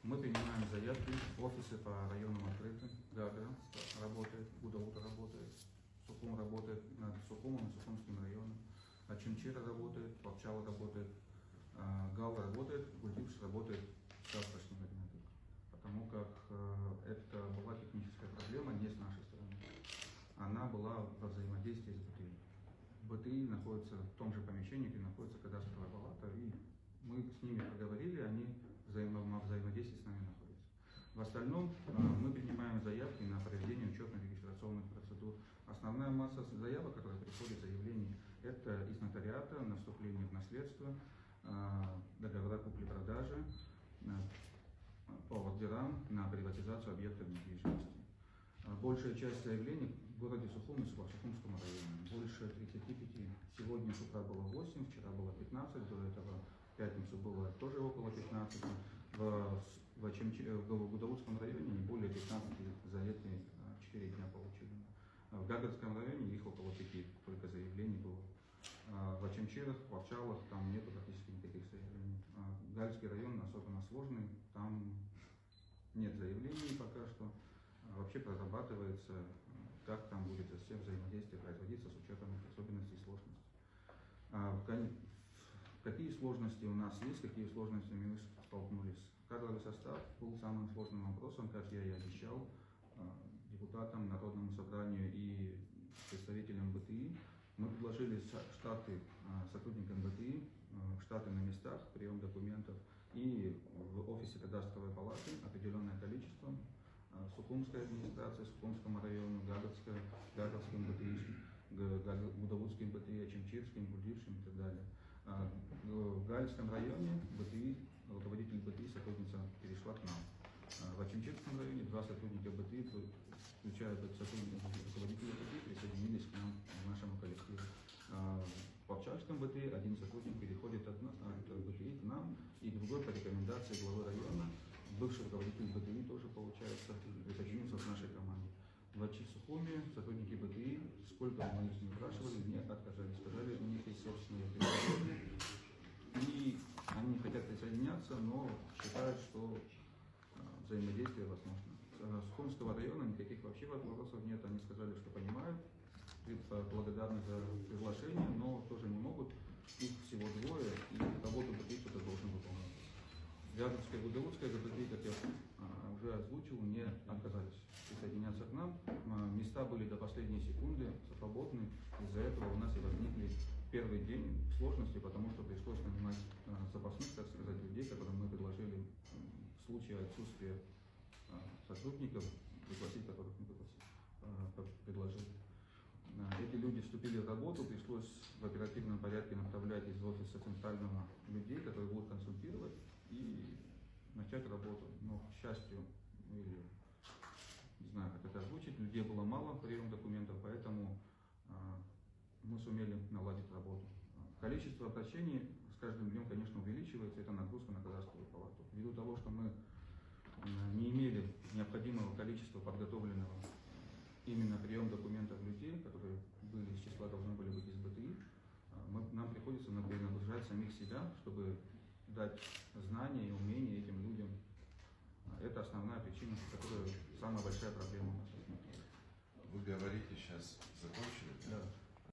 Мы принимаем заявки, офисы по районам открыты, Гагра работает, Гудаута работает, Сухум работает над Сухумом и Сухумским районом, Чимчира работает, Павчала работает, Гал работает, Гульдивш работает с завтрашнего дня только. Потому как это была техническая проблема не с нашей стороны, она была во взаимодействии с БТИ. БТИ находится в том же помещении, где находится кадастровая палата, и мы с ними поговорили, они во взаимодействии с нами находятся. В остальном мы принимаем заявки на проведение учетно-регистрационных процедур. Основная масса заявок, которые приходят, заявлений, это из нотариата на вступление в наследство, договора купли-продажи, по ордерам на приватизацию объектов недвижимости. Большая часть заявлений в городе Сухум и в Сухумском районе. Больше 35. Сегодня с утра было 8, вчера было 15, до этого в пятницу было тоже около 15. В Гудауцком районе не более 15 за эти 4 дня получили. В Гагарском районе их около 5 только заявлений было. В Ачимчирах, в Павчалах там нету практически никаких заявлений. Гальский район особенно сложный, там нет заявлений пока что. Вообще прорабатывается, как там будет все взаимодействие производиться с учетом особенностей и сложностей. Какие сложности у нас есть, какие сложности мы столкнулись. Кадровый состав был самым сложным вопросом, как я и обещал депутатам, Народному собранию и представителям БТИ. Мы предложили штаты сотрудникам БТИ, штаты на местах, прием документов и в офисе кадастровой палаты определенное количество. Сухумская администрация, Сухумскому району, Гагарским БТИ, Гудауцким БТИ, Ачимчирским, Гульдившим и так далее. В Гальском районе БТИ, руководитель БТИ, сотрудница перешла к нам. В Ачимчирском районе 2 сотрудника БТИ, включая руководителя БТИ, присоединились к нам, к нашему коллективу. В Павчальском БТИ 1 сотрудник переходит от БТИ к нам, и другой по рекомендации главы района, бывший руководитель БТИ тоже, получается, присоединился к нашей команде. В Сухуме сотрудники БТИ, сколько мы их не спрашивали, не отказались, сказали, у них есть собственные предложения, и они хотят присоединяться, но считают, что взаимодействие возможно. С Сухумского района никаких вообще вопросов нет, они сказали, что понимают, благодарны за приглашение, но тоже не могут, их всего 2, и работу БТИ кто-то должен выполнять. Гагарская и Гудауцкая БТИ, как я уже озвучил, не отказались присоединяться к нам. Места были до последней секунды свободны, из-за этого у нас и возникли первый день сложности, потому что пришлось нанимать запасных, так сказать, людей, которым мы предложили в случае отсутствия сотрудников, пригласить которых мы предложили. Эти люди вступили в работу, пришлось в оперативном порядке направлять из офиса центрального людей, которые будут консультировать и начать работу. Но, к счастью, или не знаю, как это озвучить, людей было мало, прием документов, поэтому мы сумели наладить работу. Количество обращений с каждым днем, конечно, увеличивается, это нагрузка на кадастровую палату. Ввиду того, что мы не имели необходимого количества подготовленного именно прием документов людей, которые были из числа, должны были быть из БТИ, нам приходится нагружать самих себя, чтобы дать знания и умения этим людям. Это основная причина, которая самая большая проблема у нас. Вы говорите, сейчас закончили? Да.